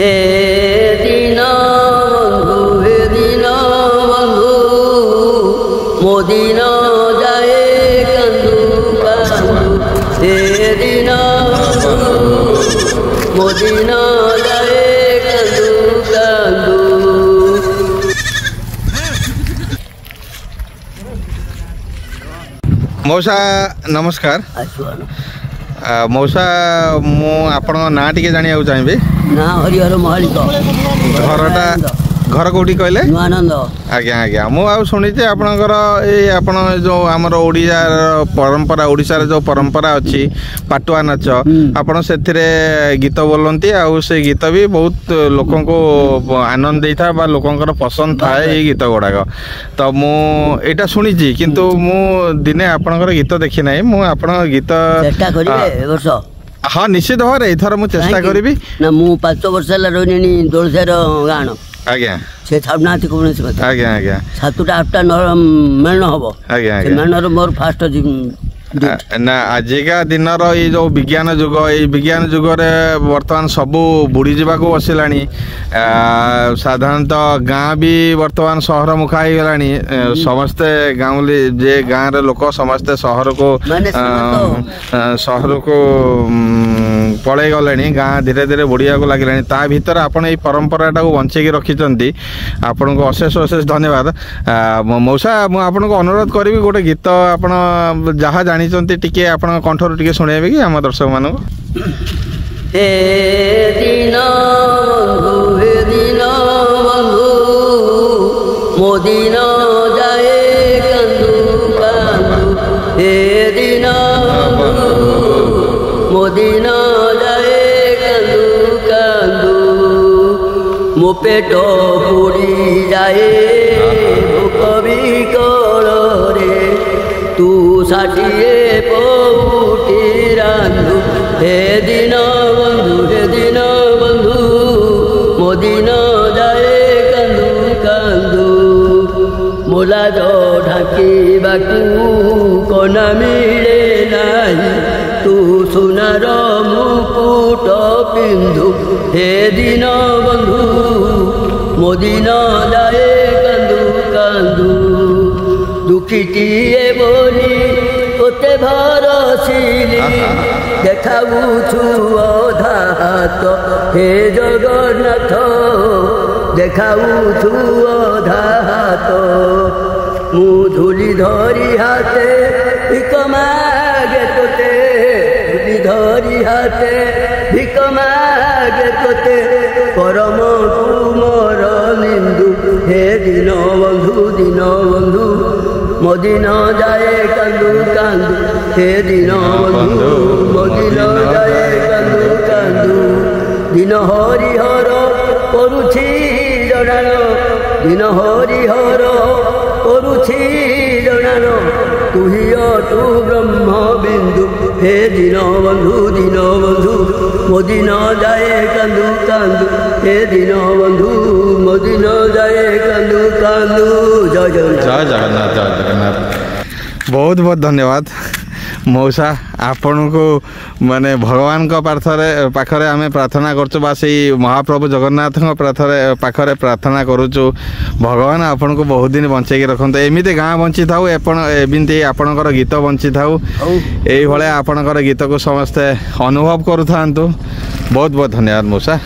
हे दीन बंधु मो दिन जाए कंदू कंदू हे दीन मो दिन जाए कंदू कंदू। मौसा नमस्कार। मौसा मु आपण ना टिके जानिया चाहिए ना हरिहर महालिक घरटा घर कौटी कहले आनंद आज्ञा आज्ञा मु शुणी आपणकर आपण जो आमर ओडियार परंपरा ओडिशार जो परंपरा अच्छी पाटुआ नाच आपण से गीत बोलती से गीत भी बहुत लोक आनंद देता बा लोकंकर पसंद थाए ये गीत गुड़ाक तो मुझा शुणी किंतु मु दिने आपणकर गीत देखी ना मु आपण गीत हाँ निश्चित भाव एथर मु चेष्टा करी ना मु 5 वर्ष रही दोलसेर गाण आज्ञा से छाड़ना कौन आज्ञा आज्ञा 7टा 8टा मेलन हम आज्ञा मेलन मोर फास्ट ना आजिका दिन ये जो विज्ञान जुग ये विज्ञान जुगरे वर्तमान सबू बुड़ी जावाक बसला साधारणतः गाँ भी वर्तमान सहर मुखा हो गला समस्ते गाँवली जे गाँव लोक समस्ते सहर को पलि गले गाँ धीरे धीरे बुड़िया लगे ता भर आपड़ ये परंपरा को बंचेकी रखिंट आपन को अशेष अशेष धन्यवाद। मौसा मुझे अनुरोध करी गोटे गीत आप जहाँ जानी टिके आपण कंठर टिके सुनाइबे कि आम दर्शक मानक। हे दीन बंधु मो दिन जाए कंदू कंदू हे दीन मो दिन जाए कंदू कंदू मो पेट पूरी जाए भूख भी रे तू षाठिए पौटी रांधु हे दीन बंधु मो दिन जाए कंदू कंदू मोला जो ढाकी बाकू कोना मिले नहीं तू सुनार मुकुट पिंधु हे दीन बंधु मो दिन जाए कंदू कंदू दुखीटीए बोली ओते भरसिली देखाऊछु अधा हाथ हे जगन्नाथ देखाऊछु अधा हाथ मु धूली धरी हाथे भिक मागे तोते धूली धरी हाथे भिक मागे तोते परम तुमर निंदु हे दीन बंधु मो दिन जाए कंदू कंदू हे दीन बंधु मो दिन जाए कंदू कंदू दिन हरिहर करुछि जनान दिन हरिहर करुछि जनान तू ही तू ब्रह्म बिंदु हे दीन बंधु मो दिन जाए कंदू कंदू हे दीन बंधु मो दिन जाए कंदू कंदू जय जगन्नाथ जय जगन्नाथ बहुत बहुत धन्यवाद मौसा आपण को माने भगवान को पाखरे आम प्रार्थना करचु बा से महाप्रभु जगन्नाथ पाखरे प्रार्थना करुचु भगवान आपण को बहुत दिन बंचेकी रखते एमती गाँ बंची था एमती आपणकर गीत बंची था यही आपणकर गीत को समस्ते अनुभव करूँ बहुत बहुत धन्यवाद मौसा।